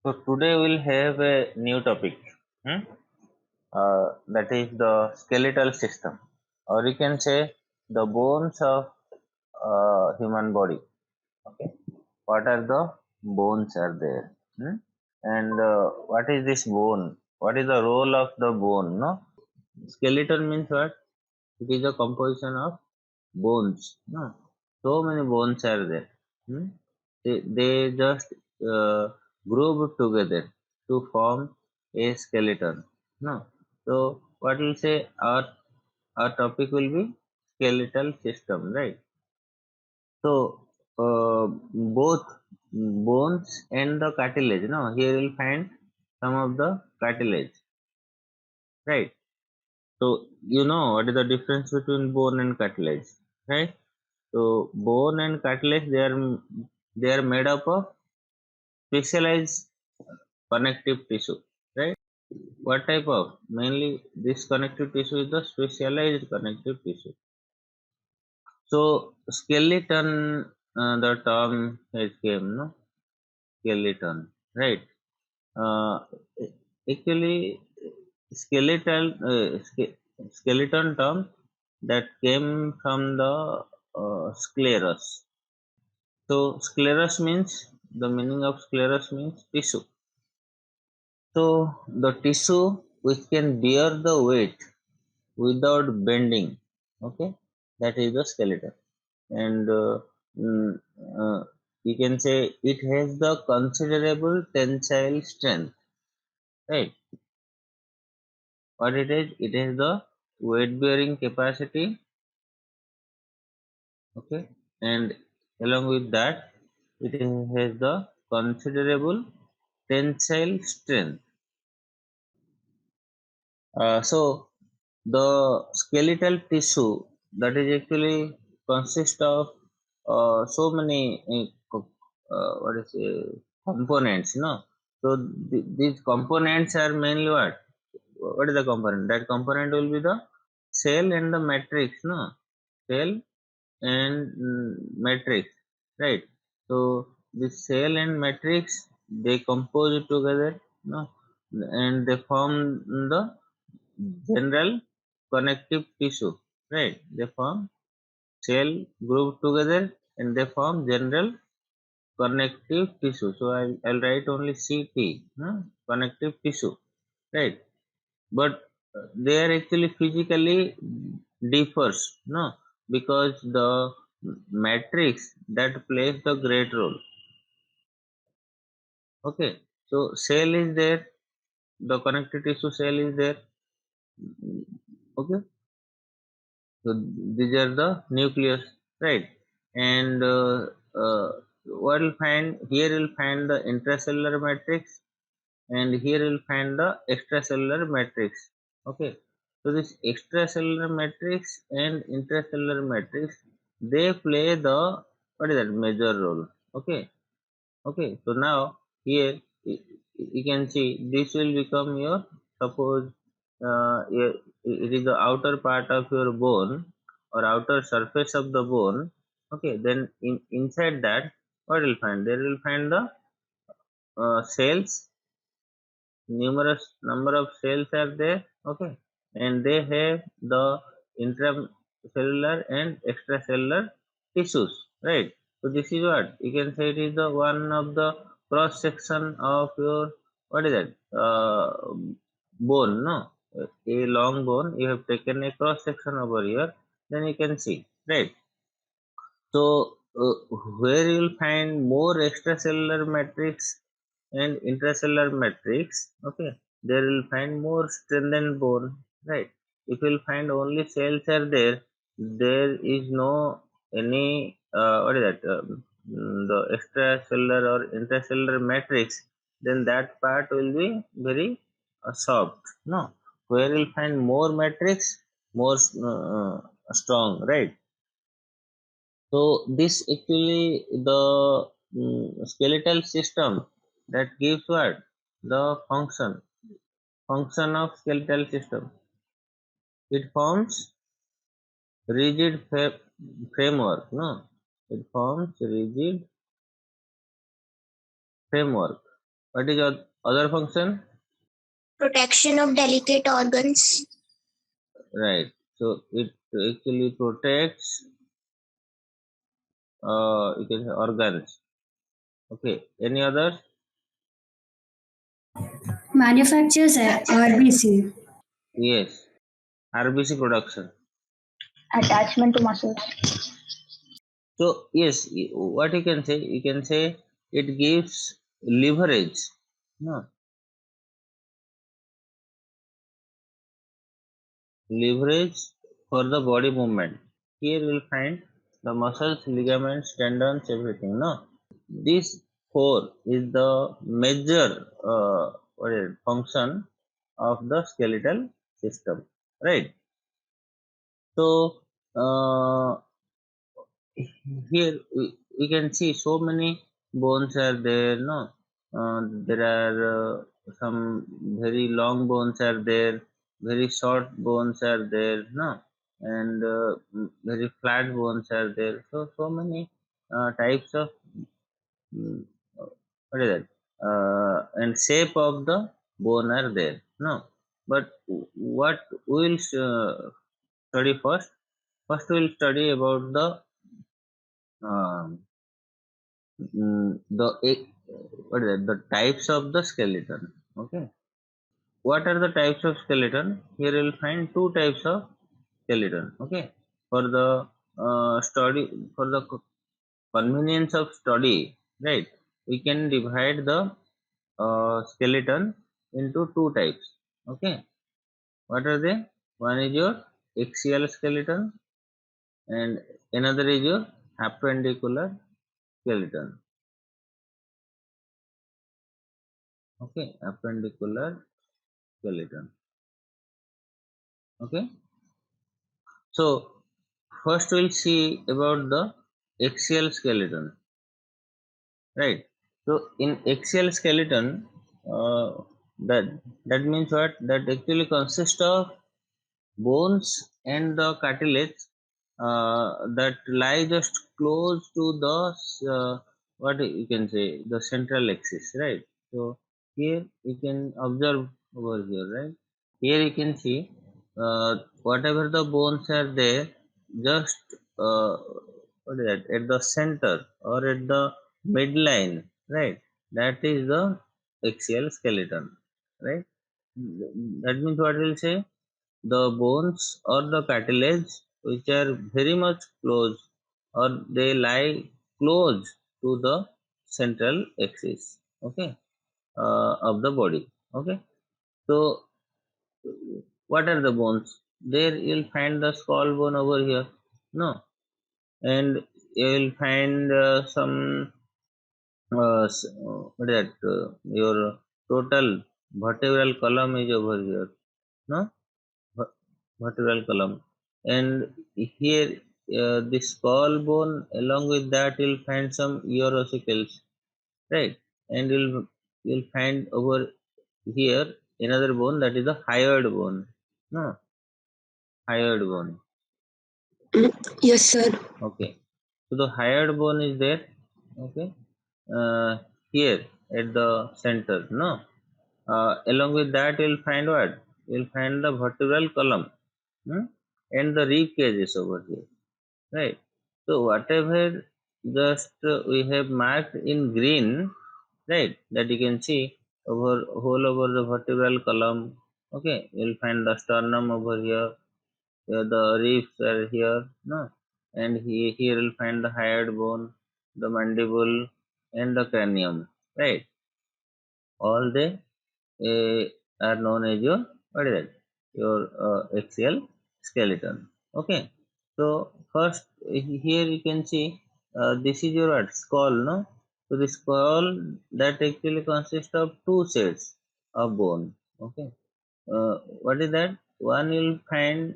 So today we'll have a new topic, hmm? That is the skeletal system, or you can say the bones of human body. Okay, what are the bones are there, and what is this bone? What is the role of the bone? No, skeleton means what? It is a composition of bones. No, so many bones are there. Hmm? They just uh, group together to form a skeleton. No, so what will say our topic will be skeletal system, right? So both bones and the cartilage. No, here you'll find some of the cartilage, right? So you know what is the difference between bone and cartilage, right? So bone and cartilage they are made up of specialized connective tissue, right? What type of? Mainly this connective tissue is the specialized connective tissue. So skeleton, the term has came, no? Skeleton, right? Uh, Actually, skeleton term that came from the sclerus. So sclerus means the meaning of sclerus means tissue. So the tissue which can bear the weight without bending, okay, that is the skeleton, and mm, uh, you can say it has the considerable tensile strength, right? What it is? It has the weight bearing capacity, okay, and along with that, it has the considerable tensile strength. So the skeletal tissue that is actually consists of so many what is components, so these components are mainly what is the component? That component will be the cell and the matrix, cell and matrix, right? So the cell and matrix they compose together, no, and they form the general connective tissue, right? They form cell group together and they form general connective tissue. So I'll write only CT, connective tissue, right? But they are actually physically differs, no, because the matrix that plays the great role. Okay, so cell is there, the connective tissue cell is there. Okay, so these are the nucleus, right? And what you'll find here, you'll find the intracellular matrix, and here you'll find the extracellular matrix. Okay, so this extracellular matrix and intracellular matrix they play the what is that major role. Okay, okay, so now here you can see this will become your, suppose it is the outer part of your bone or outer surface of the bone. Okay, then inside that what will find, there will find the cells, numerous number of cells are there, okay, and they have the intracellular and extracellular tissues, right? So this is what you can say, it is the one of the cross section of your, what is that, bone, no, a long bone you have taken a cross section over here, then you can see, right? So, where you will find more extracellular matrix and intracellular matrix, okay, there will find more strengthened bone, right? If you will find only cells are there, there is no any what is that, the extracellular or intracellular matrix, then that part will be very soft. No, where you will find more matrix, more strong, right? So this actually the skeletal system that gives what, the function of skeletal system. It forms rigid framework. No, it forms rigid framework. What is other function? Protection of delicate organs. Right. So it actually protects you can say organs. Okay. Any others? Manufactures RBC. Yes. RBC production. Attachment to muscles. So yes, what you can say it gives leverage. No, leverage for the body movement. Here we'll find the muscles, ligaments, tendons, everything. No, this four is the major what is it, function of the skeletal system, right? So here we can see so many bones are there. No, there are some very long bones are there, very short bones are there. No, and very flat bones are there. So many types of mm, what is that and shape of the bone are there. No, but what we will study first. First we will study about the um, what is that? The types of the skeleton. Okay. What are the types of skeleton? Here you will find two types of skeleton. Okay. For the study, for the convenience of study, right? We can divide the skeleton into two types. Okay. What are they? One is your axial skeleton, and another is your appendicular skeleton. Okay, appendicular skeleton. Okay, so first we'll see about the axial skeleton, right? So in axial skeleton, uh, that that means what? That actually consists of bones and the cartilage that lie just close to the what you can say the central axis, right? So here you can observe over here, right? Here you can see whatever the bones are there, just what is that, at the center or at the midline, right? That is the axial skeleton, right? That means what we'll say, the bones or the cartilage which are very much close or they lie close to the central axis, okay, of the body. Okay, so what are the bones? There you'll find the skull bone over here. No, and you'll find some what is that? Your total vertebral column is over here. No, Ver- vertebral column, and here the skull bone. Along with that, you'll find some ear ossicles, right? And you'll find over here another bone that is the hyoid bone. No, hyoid bone. Yes, sir. Okay. So the hyoid bone is there. Okay. Uh, Here at the center. No. Along with that, you'll find what? You'll find the vertebral column, hmm? And the rib cage is over here. Right. So whatever just we have marked in green, right? That you can see over whole over the vertebral column. Okay. You'll find the sternum over here, the ribs are here, no, and here you'll find the hyoid bone, the mandible, and the cranium, right? All they are known as your what is that? Your axial skeleton. Okay. So first here you can see this is your what? Skull, no? So the skull that actually consists of two sets of bone. Okay. What is that? One you'll find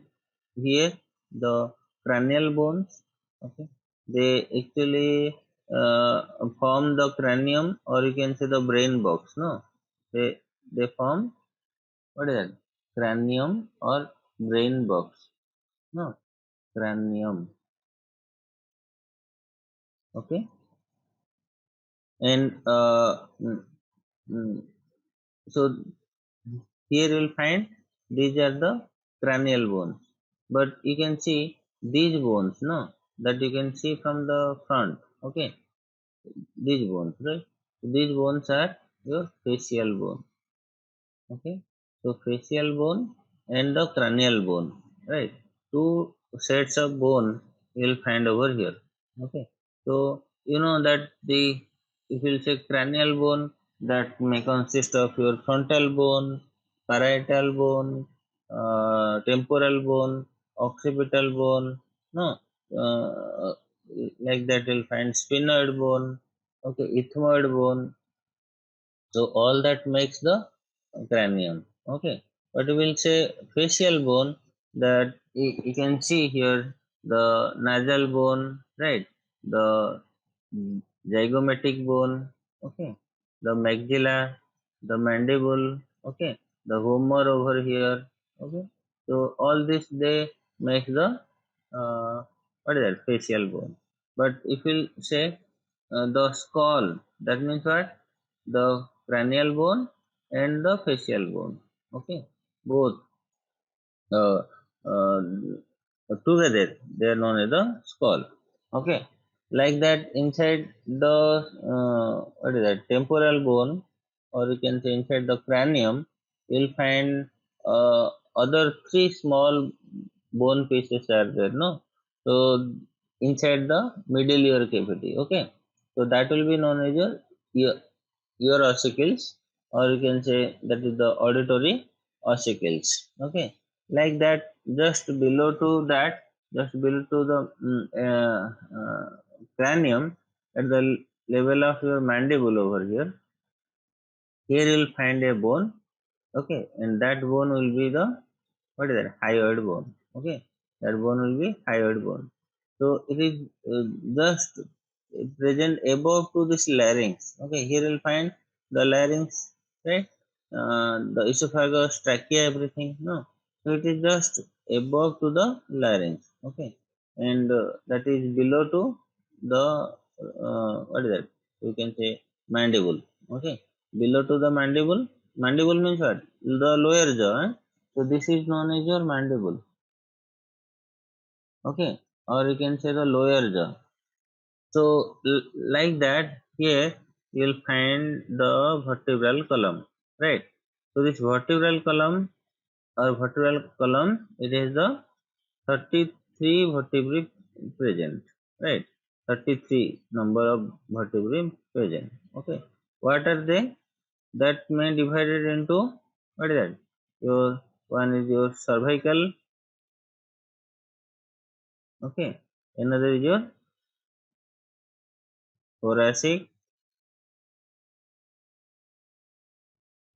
here the cranial bones. Okay, they actually form the cranium, or you can say the brain box. No, they form what is that? Cranium or brain box. No, cranium. Okay, and mm, so here you will find these are the cranial bones, but you can see these bones, no, that you can see from the front. Okay, these bones, right? These bones are your facial bone. Okay, so facial bone and the cranial bone, right? Two sets of bone you will find over here. Okay, so you know that the, if you say cranial bone, that may consist of your frontal bone, parietal bone, temporal bone, occipital bone, no, uh, like that you'll find sphenoid bone, okay, ethmoid bone. So all that makes the cranium. Okay, but we will say facial bone, that you can see here the nasal bone, right? The zygomatic bone, okay, the maxilla, the mandible, okay, the humor over here, okay. So all this they make the what is that, facial bone. But if you say the skull, that means what? The cranial bone and the facial bone, okay, both uh, uh, together they are known as the skull. Okay, like that inside the what is that, temporal bone, or you can say inside the cranium, you'll find other three small bone pieces are there, no. So inside the middle ear cavity, okay, so that will be known as your ear ossicles, or you can say that is the auditory ossicles. Okay, like that, just below to that, just below to the cranium, at the level of your mandible over here, here you'll find a bone. Okay, and that bone will be the, what is that, hyoid bone. Okay, that bone will be hyoid bone. So it is just present above to this larynx. Okay, here you'll find the larynx, right? The esophagus, trachea, everything, no. So it is just above to the larynx. Okay, and that is below to the what is that, you can say mandible. Okay, below to the mandible. Mandible means what? The lower jaw, eh? So this is known as your mandible. Okay, or you can say the lower jaw. So like that, here you'll find the vertebral column, right? So this vertebral column, or vertebral column, it is the 33 vertebrae present, right? 33 number of vertebrae present. Okay, what are they? That may divided into, what is that? Your one is your cervical, okay. Another is your thoracic,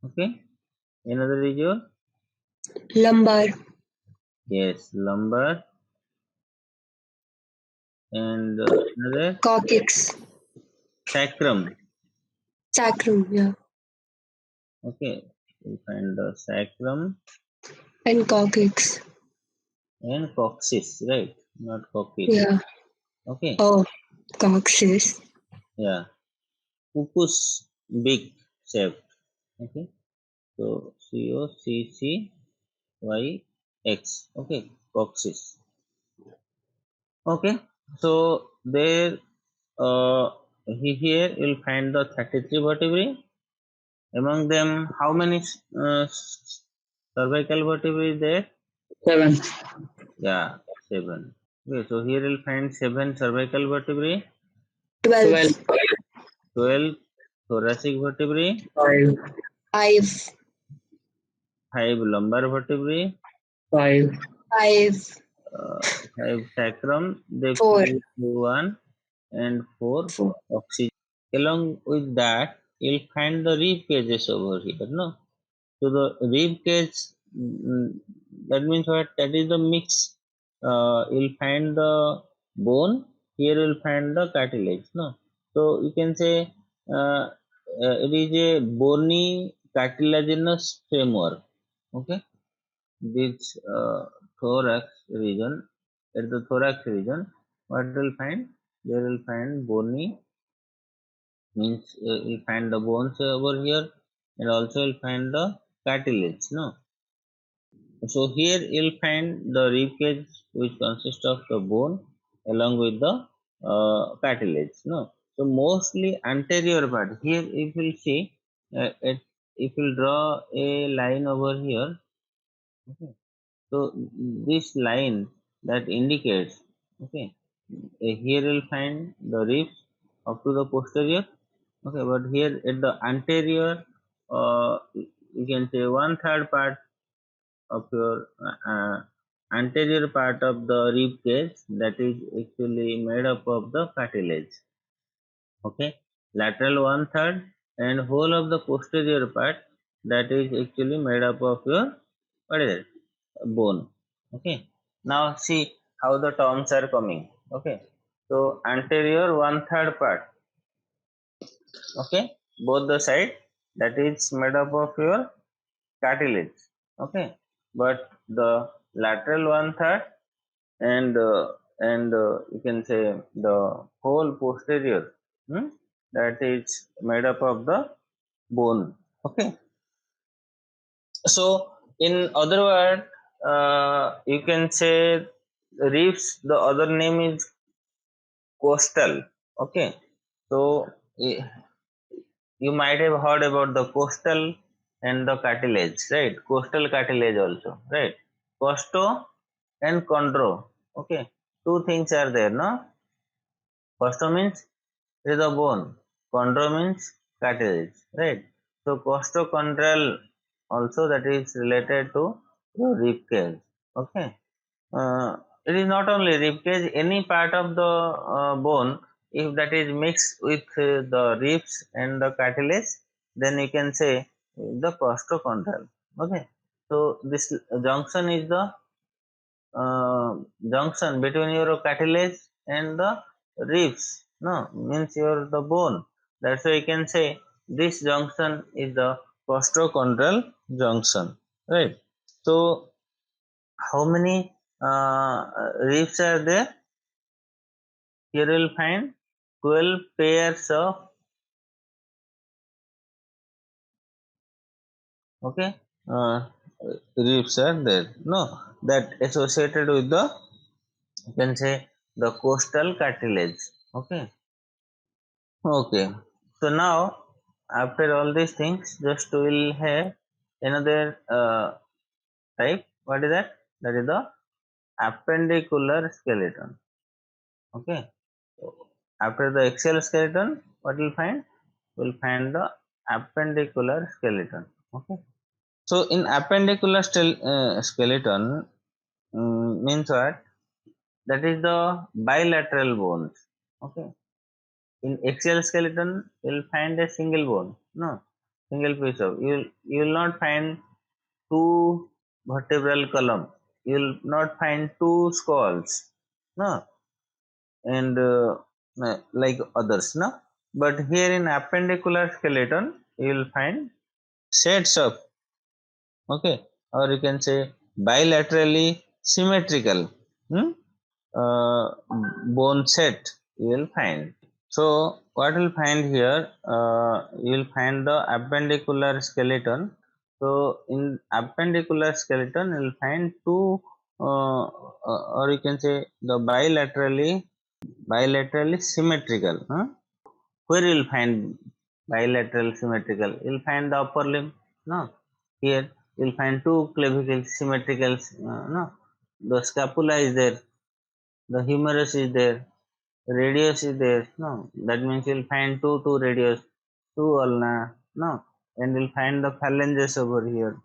okay. Another is your, Lumbar. yes, lumbar, and another Coccyx. sacrum, Sacrum. Yeah. okay. You find the sacrum And coccyx. and coccyx, right? Not coccyx, Yeah. okay. Oh, coccyx. Yeah, pupus, big shape, okay. So COCCYX, okay, coccyx. Okay, so there, here you'll find the 33 vertebrae. Among them, how many cervical vertebrae is there? Seven. Yeah, seven. Okay, so here you'll find seven cervical vertebrae, 12. 12 thoracic vertebrae, Five. Five. five lumbar vertebrae, Five. Five. uh, five sacrum, they Four. one, and four Four. oxygen. Along with that, you'll find the rib cages over here, no? So the rib cage, mm, that means what? That is the mix. You'll find the bone. Here you'll find the cartilage. No, so you can say uh, it is a bony cartilaginous framework. Okay, this thorax region, at the thorax region, what you'll find? There will find bony, means you'll find the bones over here, and also you'll find the cartilage. No, so here you'll find the rib cage which consists of the bone along with the cartilage. No, so mostly anterior part. Here, if you'll see, if you'll draw a line over here, okay, so this line that indicates, okay, here you'll find the ribs up to the posterior, okay, but here at the anterior, you can say one third part of your anterior part of the rib cage, that is actually made up of the cartilage, okay, lateral one third, and whole of the posterior part, that is actually made up of your, what is it, bone, okay. Now see how the terms are coming, okay. So anterior one third part, okay, both the side, that is made up of your cartilage, okay, but the lateral one third, and you can say the whole posterior, hmm, that is made up of the bone, okay. So in other word, you can say ribs, the other name is costal, okay. So eh, you might have heard about the costal and the cartilage, right? Costal cartilage also, right? Costo and chondro, okay. Two things are there, no? Costo means it is a bone, chondro means cartilage, right? So costochondral also, that is related to the rib cage, okay. uh, it is not only rib cage, any part of the bone, if that is mixed with the ribs and the cartilage, then you can say the costochondral, okay. So this junction is the junction between your cartilage and the ribs, no, means your the bone, that's why you can say this junction is the costochondral junction, right? So how many ribs are there? Here you will find 12 pairs of, okay, uh, ribs are there, no, that associated with the, you can say, the coastal cartilage, okay. Okay, so now after all these things, just we'll have another type. What is that? That is the appendicular skeleton, okay. So after the axial skeleton, what we'll find? We'll find the appendicular skeleton, okay. So in appendicular skeleton, means what? That is the bilateral bones, okay. In axial skeleton, you'll find a single bone, no, single piece of, you'll not find two vertebral column, you'll not find two skulls, no, and like others, no. But here in appendicular skeleton, you'll find sets of, okay, or you can say bilaterally symmetrical, hmm, uh, bone set you will find. So what you'll find here, you'll find the appendicular skeleton. So in appendicular skeleton, you'll find two, or you can say the bilaterally symmetrical, huh? Where you'll find bilateral symmetrical? You'll find the upper limb, no. Here you'll find two clavicles symmetrical, no. The scapula is there, the humerus is there, radius is there, no. That means you'll find two radius, two ulna, no. And you'll find the phalanges over here,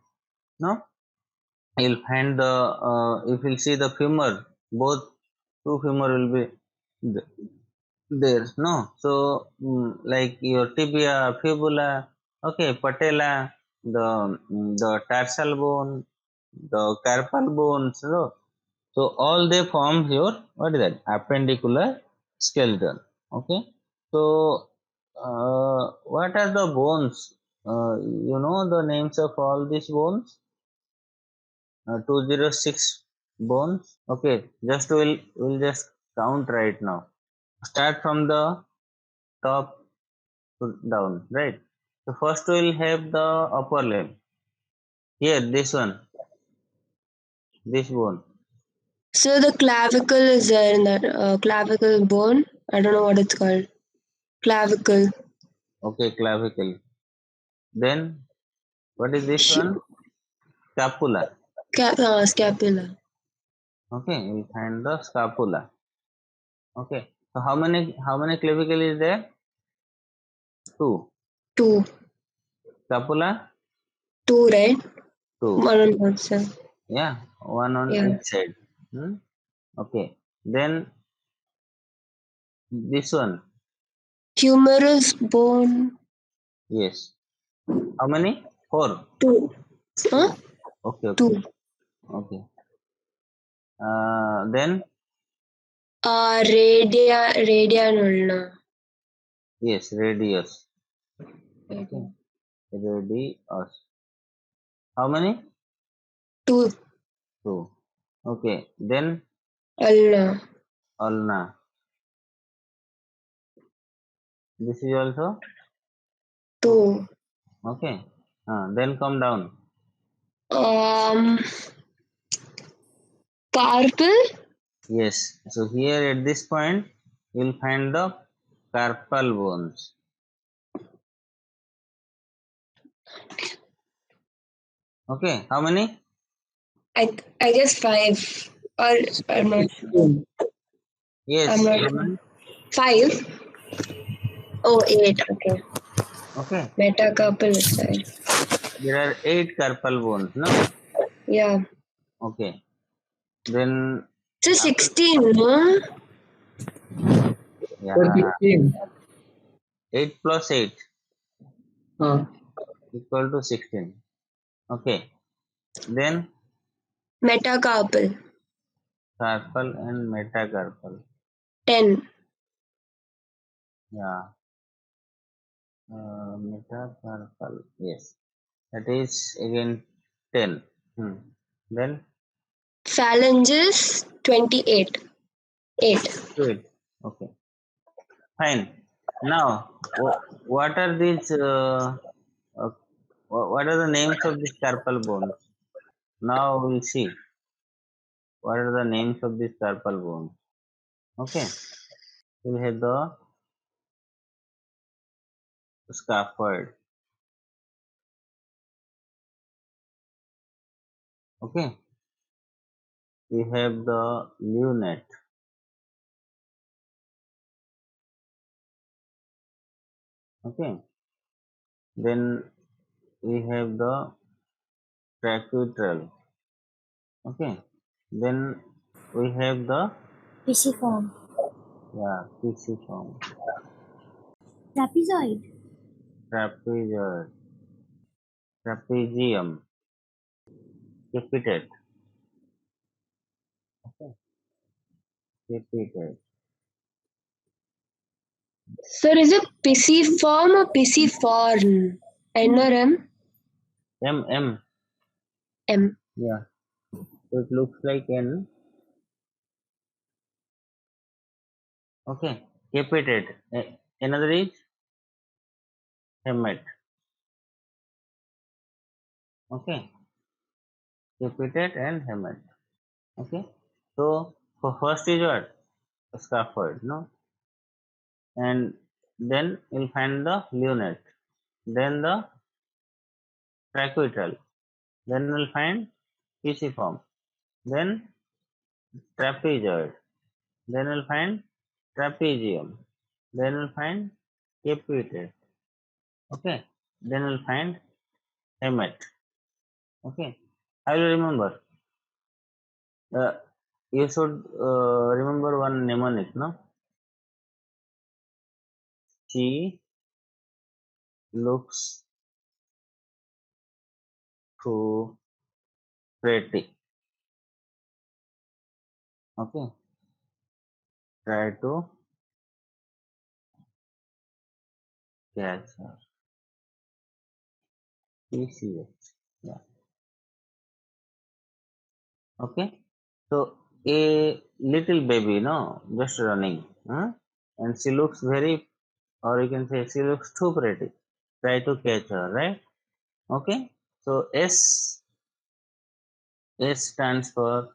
no. You'll find the, if you'll see the femur, both two femur will be there, no. So like your tibia, fibula, okay, patella, the tarsal bone, the carpal bones, no. So all they form your, what is that, appendicular skeleton, okay. So what are the bones? You know the names of all these bones? 206 bones, okay. Just we'll just count right now. Start from the top to down, right? So first we'll have the upper limb. Here, this one, this bone. So the clavicle is there in that clavicle bone. I don't know what it's called. Clavicle. Okay, clavicle. Then what is this one? Scapula. Scapula. Okay, we'll find the scapula. Okay. So how many clavicle is there? Two. Two. Scapula? Two, right? Two. One on both sides. Yeah, one on Yeah. each side. Okay. Then this one. Humerus bone. Yes. How many? Four. Two. Huh? Okay. Okay. Two. Okay. Then Radian ulna. yes, radius. Okay. Radius. How many? Two. Two. Okay. Then Ulna. ulna. This is also Two. okay. Then come down. Carpal. Yes. So here at this point, you'll find the carpal bones. Okay. How many? I guess 5. Or I'm not sure. Yes. I'm not sure. 5. Oh, 8. Okay. Okay. Metacarpal is 5. There are 8 carpal bones, no? Yeah. Okay. Then So 16, no? yeah, 16. 8 plus 8 Uh, equal to 16. Okay. Then Metacarpal. carpal and metacarpal. 10. Yeah. Metacarpal. Yes. That is again 10. Then Phalanges 28. 8. wait. Okay. Fine. Now, what are these? Uh, what are the names of these carpal bones? Now we'll see what are the names of these carpal bones. Okay. We have the scaphoid. Okay. We have the lunate. Okay. Then we have the tracheatrial. Okay. Then we have the Pisiform. pisiform, Trapezoid. trapezoid, trapezium, capitate. Okay. Capitate. Sir, is it pisiform or pisiform? N or M? M. M. Yeah. So it looks like N. Okay. Capitate. Another is hemate. Okay. Capitate and hemate. Okay. So for first is what? Scaphoid, no? And then you'll find the lunate. Then the tracheatrial. Then we'll find pisiform. Then trapezoid. Then we'll find trapezium. Then we'll find capitate. Okay. Then we'll find hemate. Okay. I will remember. You should remember one mnemonic, no? She looks too pretty. Okay. Try to catch her. TCH. Yeah. Okay. So a little baby, no, just running, and she looks very, or you can say she looks too pretty. Try to catch her, right? Okay. So S stands for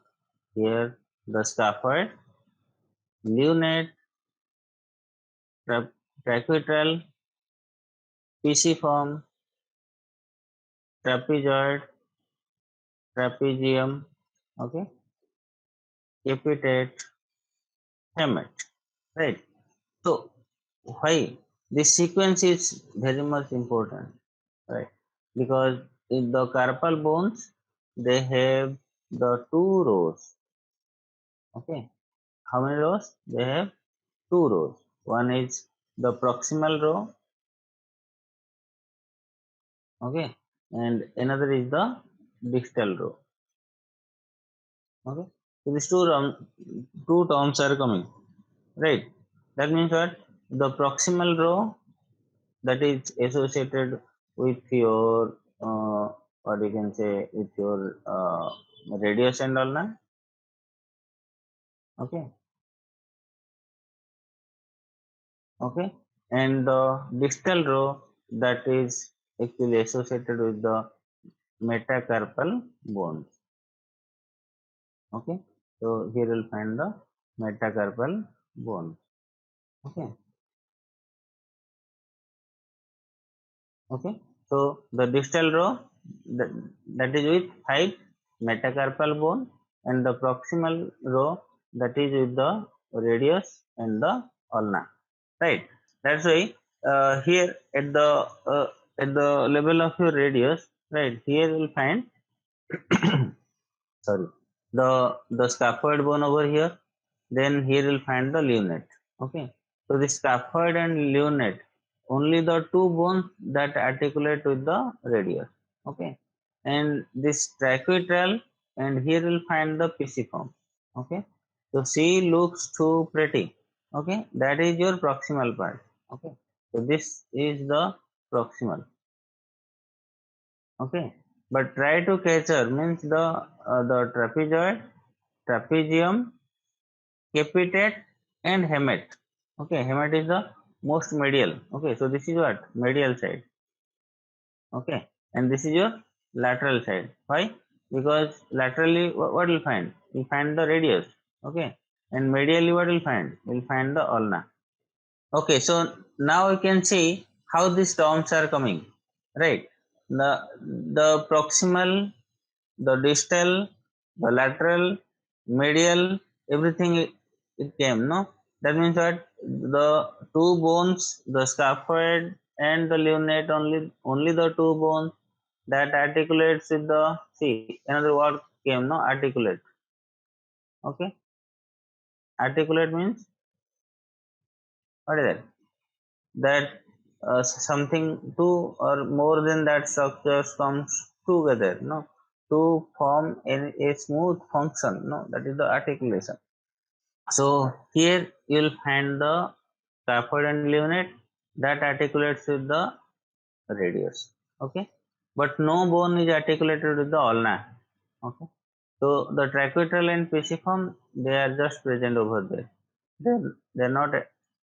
here the scaphoid, lunate, tracheatal, pisiform, trapezoid, trapezium, okay, capitate, hemet, right? So why this sequence is very much important, right? Because in the carpal bones they have the two rows, okay. How many rows? They have two rows. One is the proximal row, okay, and another is the distal row, okay. So these two terms are coming, right? That means what? The proximal row that is associated with your what you can say with your radius and ulna, okay, okay, and the distal row that is actually associated with the metacarpal bones, okay. So here you'll find the metacarpal bones, okay, okay. So the distal row that, that is with 5 metacarpal bone, and the proximal row that is with the radius and the ulna, right? That's why here uh, at the level of your radius, right, here you'll find sorry, the scaphoid bone over here, then here you'll find the lunate, okay. So the scaphoid and lunate, only the two bones that articulate with the radius, okay, and this tracheatal, and here you'll find the pisiform, okay. So she looks too pretty, okay, that is your proximal part, okay. So this is the proximal, okay. But try to catch her means the trapezoid, trapezium, capitate, and hemet, okay. Hemet is the most medial, okay. So this is what medial side, okay, and this is your lateral side. Why? Because laterally what will find, you find the radius, okay, and medially what will find, you'll find the ulna, okay. So now we can see how these terms are coming, right? The proximal, the distal, the lateral, medial, everything it came, no? That means that the two bones, the scaphoid and the lunate, only the two bones that articulates with the, see, another word came, no? Articulate, okay. Articulate means what is that? That something two or more than that structures comes together, no, to form a smooth function, no, that is the articulation. So here you'll find the scaphoid and lunate that articulates with the radius, okay, but no bone is articulated with the ulna, okay. So the tracheatal and pisiform, they are just present over there. They're not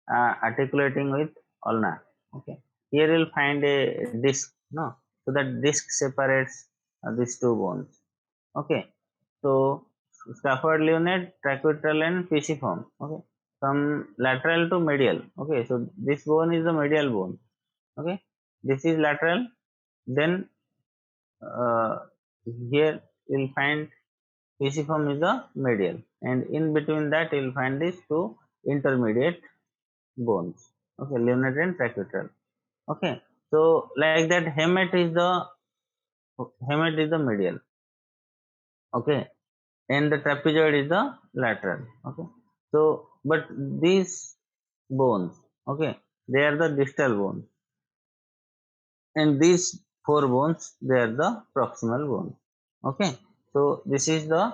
articulating with ulna. Okay. Here you'll find a disc, no? So that disc separates these two bones. Okay. So scaphoid, lunate, tracheatal, and pisiform. Okay. From lateral to medial. Okay. So this bone is the medial bone. Okay. This is lateral. Then uh, here you'll find pisiform is the medial, and in between that you'll find these two intermediate bones, okay, lunate and tracheatal, okay. So like that, hemet is the medial, okay, and the trapezoid is the lateral, okay. So but these bones, okay, they are the distal bones, and these four bones, they are the proximal bones, okay. So this is the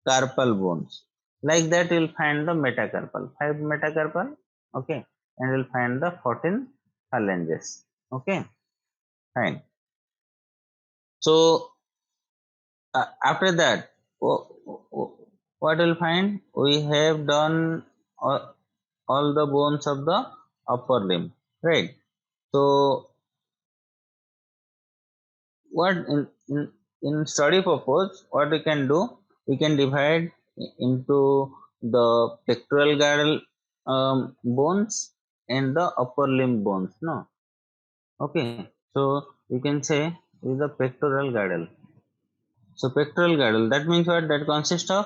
carpal bones. Like that, you'll find the metacarpal, 5 metacarpal, okay, and you'll find the 14 phalanges, okay, fine. So after that, what you'll find, we have done all the bones of the upper limb, right? So what in study purpose, what we can do, we can divide into the pectoral girdle bones and the upper limb bones. No, okay. So you can say is the pectoral girdle. So pectoral girdle, that means what? That consists of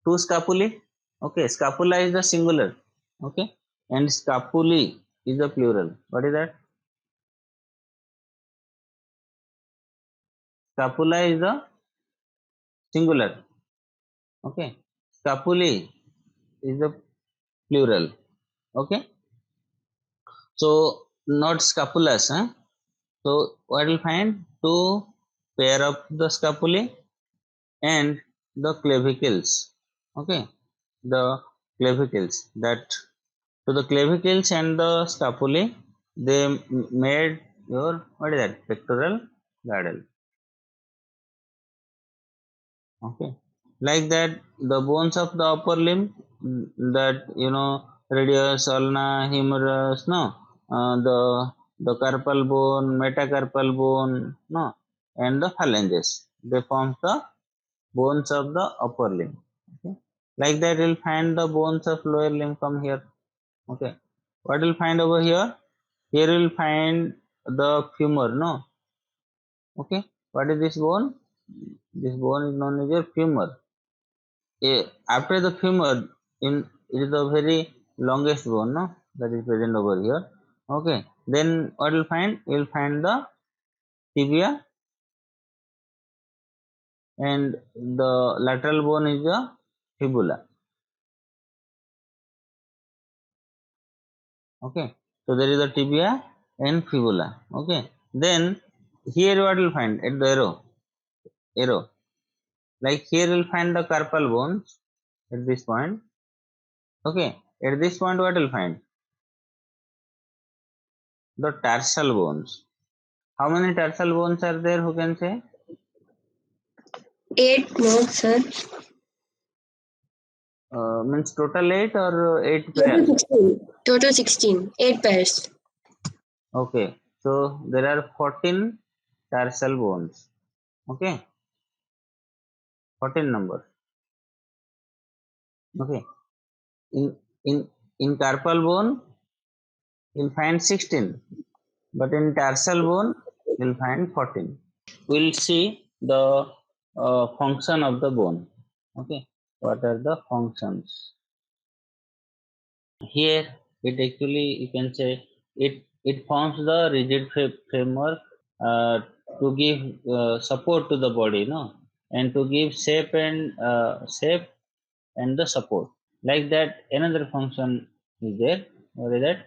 two scapulae. Okay, scapula is the singular. Okay, and scapulae is the plural. What is that? Scapula is the singular. Okay, scapulae is the plural. Okay, so not scapulas. Huh? So what will find two pair of the scapulae and the clavicles. Okay, the clavicles, that so the clavicles and the scapulae, they made your, what is that, pectoral girdle. Okay, like that the bones of the upper limb, that radius, ulna, humerus, no, the carpal bone, metacarpal bone, no, and the phalanges, they form the bones of the upper limb. Okay, like that you'll find the bones of lower limb come here. Okay, what you'll find over here? Here you'll find the femur. No, okay, what is this bone? This bone is known as your femur. After the femur, in it is the very longest bone, no, that is present over here. Okay, then what you'll find? You'll find the tibia, and the lateral bone is the fibula. Okay, so there is a tibia and fibula. Okay, then here what you'll find at the arrow, like here you'll find the carpal bones at this point. Okay, at this point what you'll find? The tarsal bones. How many tarsal bones are there? Who can say? 8, no, sir. Means total 8 or 8 Total pairs? 16. Total 16. 8 pairs. Okay, so there are 14 tarsal bones. Okay, 14 numbers. Okay, in in in carpal bone you'll find 16, but in tarsal bone you'll find 14. We'll see the function of the bone. Okay, what are the functions? Here it actually, you can say, it forms the rigid framework to give support to the body, no, and to give shape and the support. Like that, another function is there. What is that?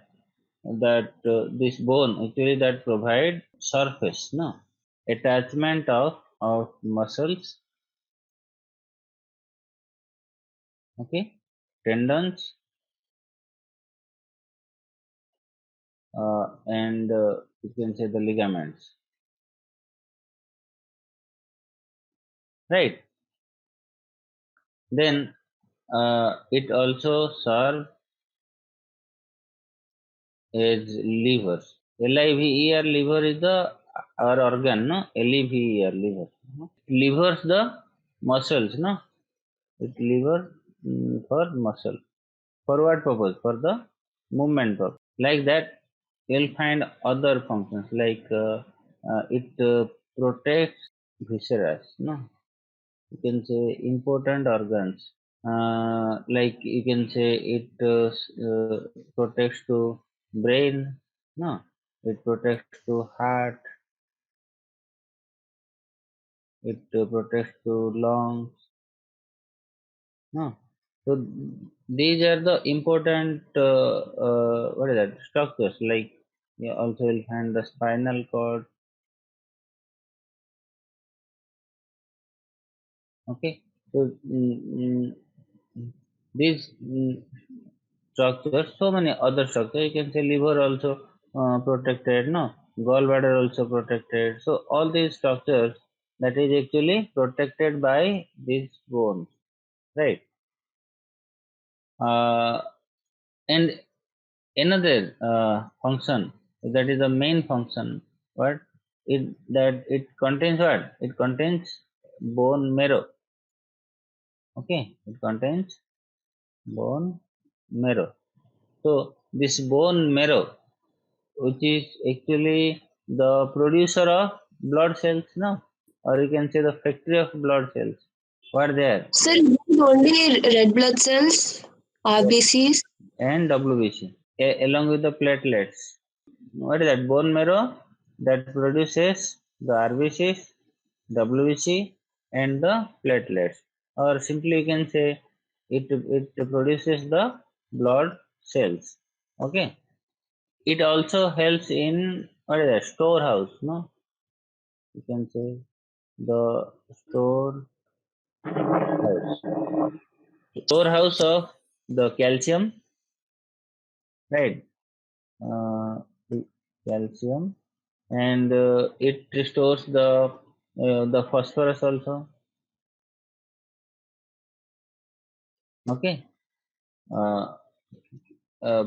That this bone actually that provide surface, no, attachment of muscles. Okay, tendons, and you can say the ligaments, right? Then it also serve as liver. Liver, liver is the our organ, no? Liver, liver. No? Livers the muscles, no? It liver for muscle. For what purpose? For the movement purpose. Like that, you'll find other functions like it protects viscera, no? You can say important organs, like you can say it protects to brain, no, it protects to heart, it protects to lungs, no. So these are the important what is that, structures. Like you also will find the spinal cord. Okay, so these structures, so many other structures. You can say liver also protected, no, gallbladder also protected. So all these structures that is actually protected by these bones, right? uh, and another function, that is the main function, what? it contains what? It contains bone marrow. Okay, it contains bone marrow. So this bone marrow, which is actually the producer of blood cells now, or you can say the factory of blood cells, what there, Sir, only red blood cells, RBCs. and WBC, along with the platelets. What is that? Bone marrow that produces the RBCs, WBC, and the platelets, or simply you can say it produces the blood cells. Okay, it also helps in what is that? Storehouse, no? You can say the storehouse of the calcium, right? Uh, calcium, and it restores the phosphorus also. Okay, uh,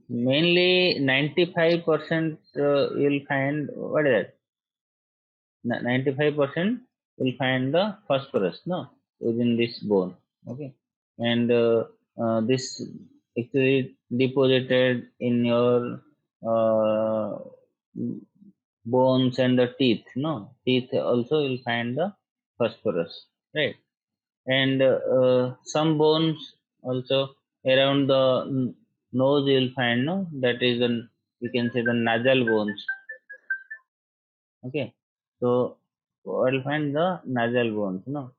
mainly 95% you'll find what is that? 95% will find the phosphorus, no, within this bone. Okay, and this actually deposited in your uh, bones and the teeth, no, teeth also will find the phosphorus, right? And some bones also around the nose you'll find, no, that is an, you can say the nasal bones. Okay, so we'll find the nasal bones, no.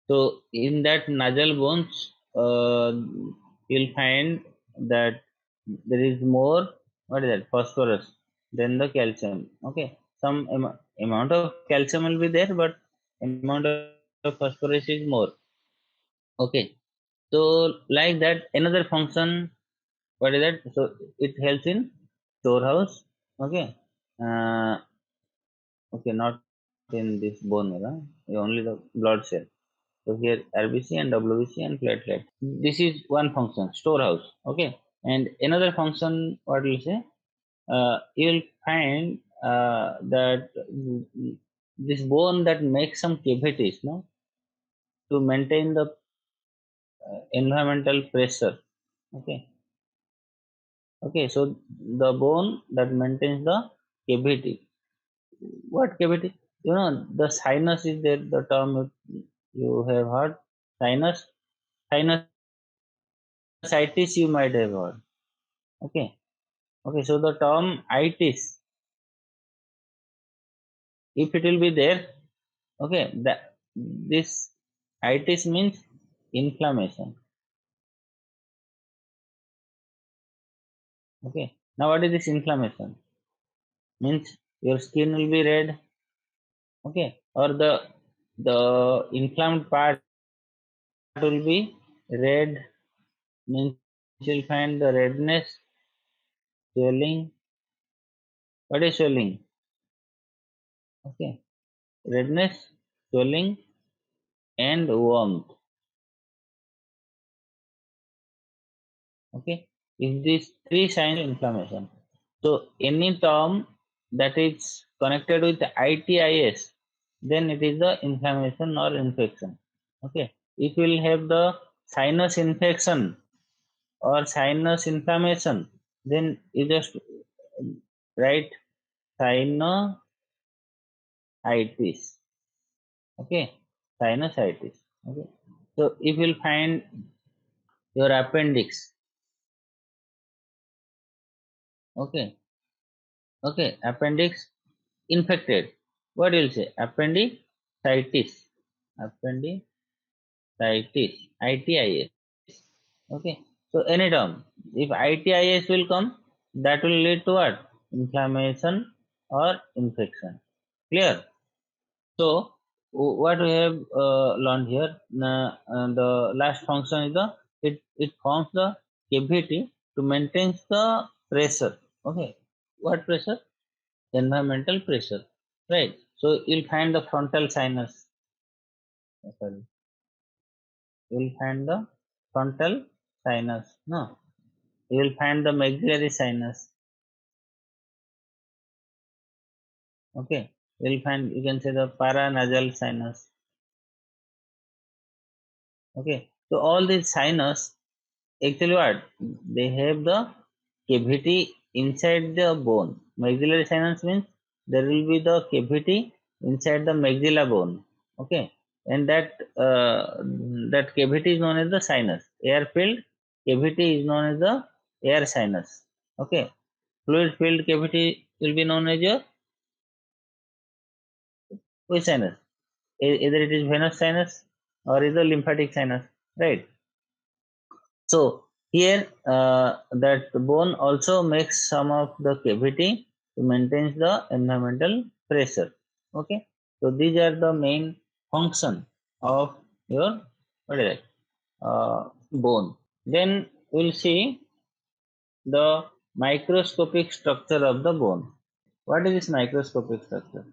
So in that nasal bones, you'll find that there is more, what is that, phosphorus than the calcium. Okay, some amount of calcium will be there, but amount of phosphorus is more. Okay, so like that, another function, what is that? So it helps in storehouse. Okay, uh, okay, not in this bone marrow, only the blood cell. So here RBC and WBC and platelet. This is one function, storehouse. Okay, and another function, what will say? You'll find that this bone that makes some cavities, no, to maintain the environmental pressure. Okay, okay. So the bone that maintains the cavity. What cavity? You know, the sinus is there. The term you have heard, sinus. Sinusitis you might have heard. Okay. Okay. So the term itis, if it will be there, okay, that this itis means inflammation. Okay. Now what is this inflammation? Means your skin will be red. Okay. Or the inflamed part will be red. Means you'll find the redness, swelling. What is swelling? Okay. Redness, swelling, and warmth. Okay, if these three signs of inflammation. So any term that is connected with itis, then it is the inflammation or infection. Okay, if you will have the sinus infection or sinus inflammation, then you just write sinusitis. Okay, sinusitis. Okay, so if you will find your appendix, okay, okay, appendix infected, what you'll say? Appendicitis. Appendicitis. Itis. Okay, so any term, if itis will come, that will lead to what? Inflammation or infection. Clear? So what we have learned here, the last function is the, it forms the cavity to maintain the pressure. Okay, what pressure? Environmental pressure, right? So you'll find the frontal sinus. Sorry, you'll find the frontal sinus, no, you will find the maxillary sinus. Okay, you'll find, you can say, the paranasal sinus. Okay, so all these sinus, actually what? They have the cavity inside the bone. Maxillary sinus means there will be the cavity inside the maxilla bone. Okay, and that cavity is known as the sinus. Air-filled cavity is known as the air sinus. Okay, fluid-filled cavity will be known as your which sinus? Either it is venous sinus or is the lymphatic sinus, right? So here that bone also makes some of the cavity to maintain the environmental pressure. Okay, so these are the main function of your, what is it, bone. Then we'll see the microscopic structure of the bone. What is this microscopic structure?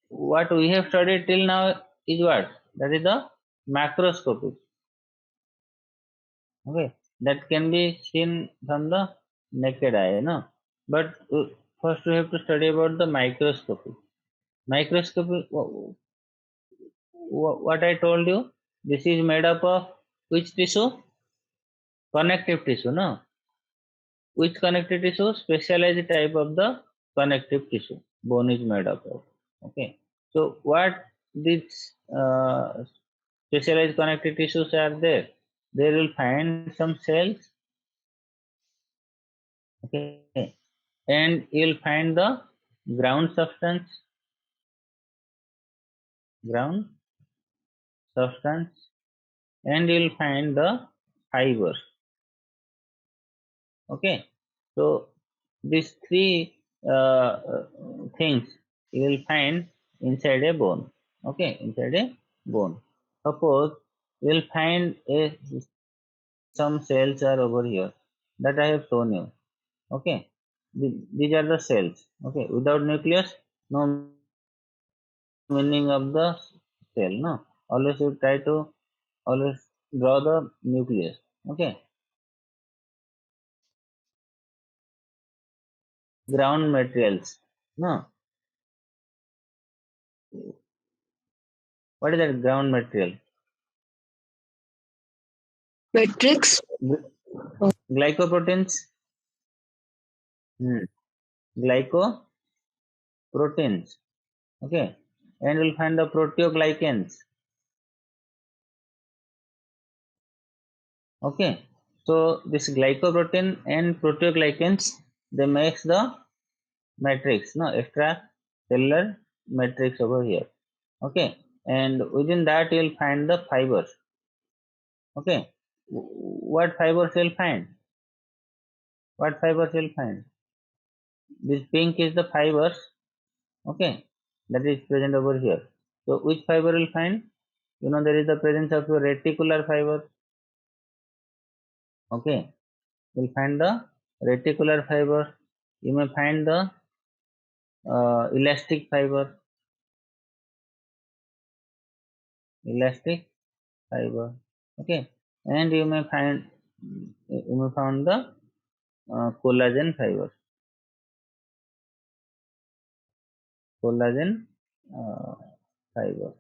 What we have studied till now is what? That is the macroscopic. Okay, that can be seen from the naked eye, no? But first we have to study about the microscopic. Microscopic, what I told you, this is made up of which tissue? Connective tissue, no? Which connective tissue? Specialized type of the connective tissue bone is made up of. Okay, so what these specialized connective tissues are there? They will find some cells, okay, and you'll find the ground substance, ground substance, and you'll find the fiber. Okay, so these three things you will find inside a bone. Okay, inside a bone. Suppose you will find some cells are over here that I have shown you. Okay, these are the cells. Okay, without nucleus, no meaning of the cell. No, always you try to always draw the nucleus. Okay, ground materials. No, what is that ground material? Matrix. Gly- Glycoproteins. Hmm. Glycoproteins. Okay, and we'll find the proteoglycans. Okay, so this glycoprotein and proteoglycans, they makes the matrix, no, extracellular matrix over here. Okay, and within that you'll find the fibers. Okay, what fibers you'll find? What fibers you'll find? This pink is the fibers. Okay, that is present over here. So which fiber will find? You know, there is the presence of your reticular fiber. Okay, you'll find the reticular fiber. You may find the elastic fiber. Elastic fiber. Okay, and you may find the collagen fiber. Collagen uh, fiber.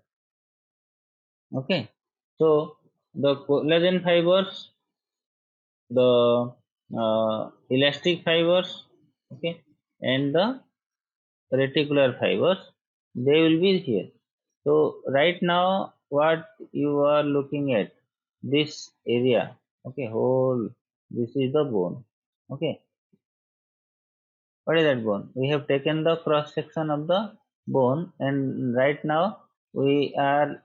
Okay, so the collagen fibers, the elastic fibers, okay, and the reticular fibers, they will be here. So right now, what you are looking at, this area, okay, whole, this is the bone. Okay, what is that bone? We have taken the cross section of the bone, and right now we are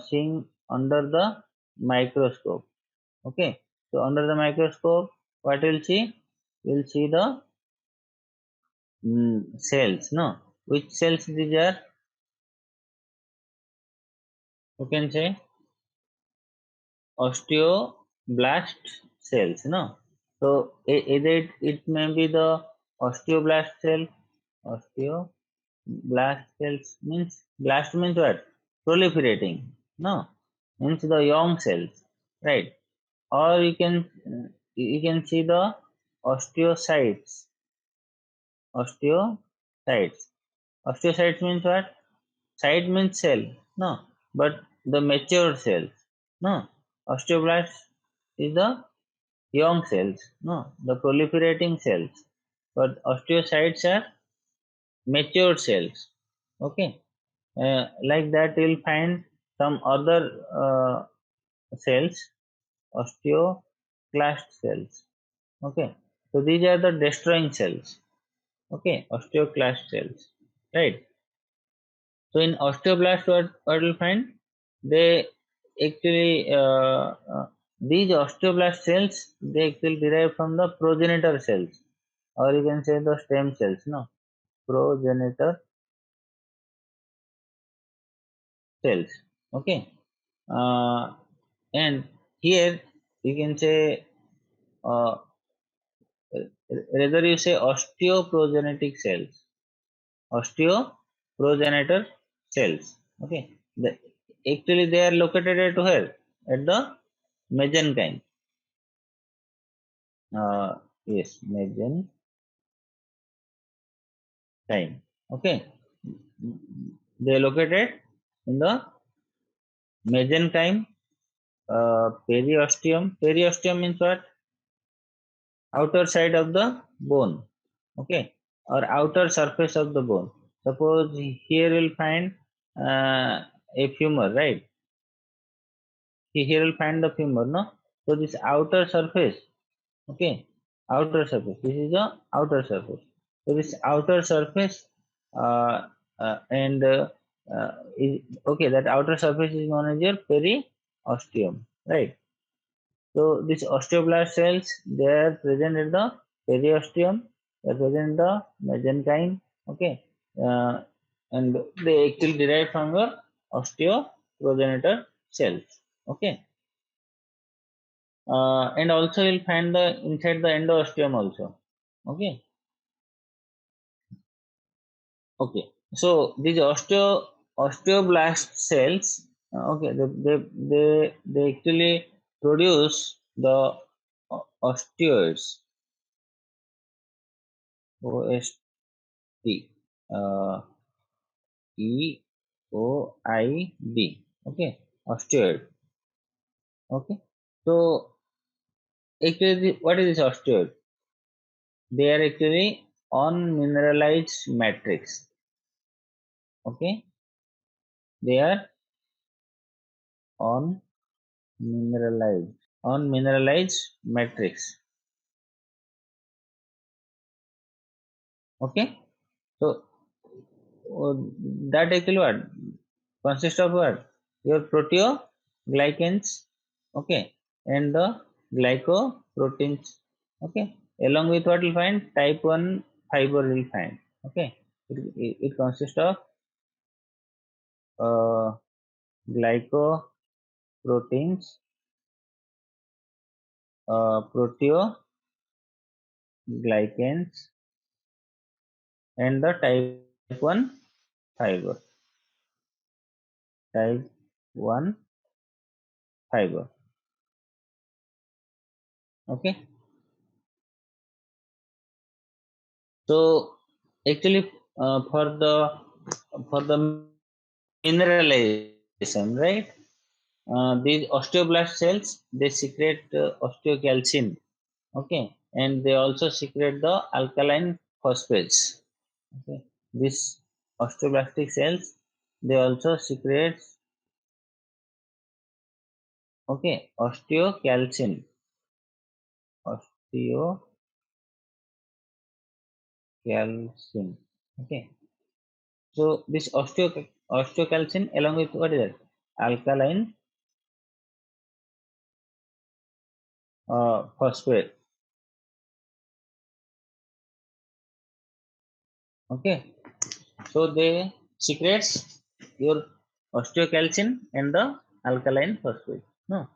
seeing under the microscope. Okay, so under the microscope, what we'll see? We'll see the cells. No, which cells these are? You can say osteoblast cells. No, so either it may be the osteoblast cell. Osteoblast cells means, blast means what? Proliferating. No, means the young cells, right? Or you can see the osteocytes. Osteocytes. sites. Osteocytes means what? Site means cell, no, but the mature cells, no. Osteoblast is the young cells, no, the proliferating cells. But osteocytes are mature cells. Okay, like that you'll find some other cells, osteoclast cells. Okay, so these are the destroying cells. Okay, osteoclast cells, right? So in osteoblast, what you'll find, they actually these osteoblast cells, they actually derive from the progenitor cells, or you can say the stem cells. No, progenitor cells. Okay, uh, and here you can say uh, rather you say osteoprogenitic cells, osteoprogenitor cells. Okay, actually they are located at where? At the mesenchyme. Yes, mesenchyme. Okay, they are located in the mesenchyme, periosteum. Periosteum means what? Outer side of the bone. Okay, or outer surface of the bone. Suppose here you'll find a femur, right? Here you'll find the femur, no? So this outer surface, okay, outer surface, this is the outer surface. So this outer surface, uh, and is, okay, that outer surface is known as your periosteum, right? So these osteoblast cells, they are present at the periosteum, they are present in the mesenchyme. Okay, uh, and they actually derive from your osteoprogenitor cells. Okay, and also you'll find the inside the endosteum also. Okay, okay. So these osteoblast cells, okay, they actually produce the osteoids, OST, uh, EOID. Okay, osteoid. Okay, so actually, what is this osteoid? They are actually unmineralized matrix. Okay, they are unmineralized matrix. Okay, so uh, that actually what consists of what? Your proteoglycans, okay, and the glycoproteins, okay, along with what you'll find type 1 fiber you'll find. Okay, it consists of uh, glycoproteins, proteoglycans, and the type 1 fiber, type 1 fiber. Okay, so actually for the mineralization, right? These osteoblast cells, they secrete osteocalcin, okay, and they also secrete the alkaline phosphates. Okay, these osteoblastic cells, they also secrete, okay, osteocalcin, osteocalcin. Okay, so this osteocalcin along with what is that? Alkaline phosphate. Okay, so they secretes your osteocalcin and the alkaline phosphate. No,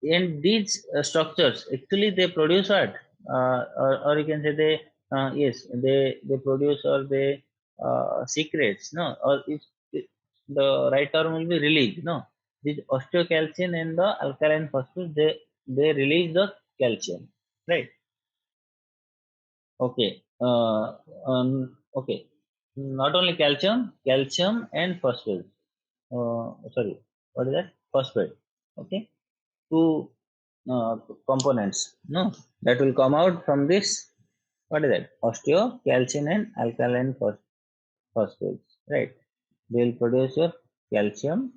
and these structures actually they produce what? Or you can say they yes, they produce or they secretes. No, or the right term will be release. No, these osteocalcin and the alkaline phosphate, they release the calcium, right? Okay. Okay. not only calcium and phosphate. Sorry, what is that? Phosphate. Okay, two components. No, that will come out from this. What is that? Osteocalcin and alkaline phosphates. Right. They will produce your calcium.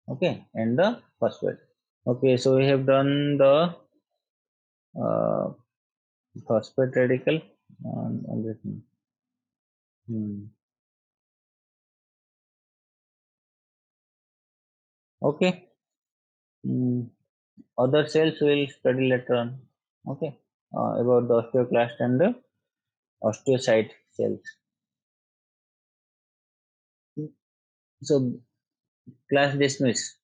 Okay, and the phosphate. Okay, so we have done the uh, phosphate radical on this. Okay. Hmm. Other cells will study later on. Okay, about the osteoclast and the osteocyte cells. So class dismissed.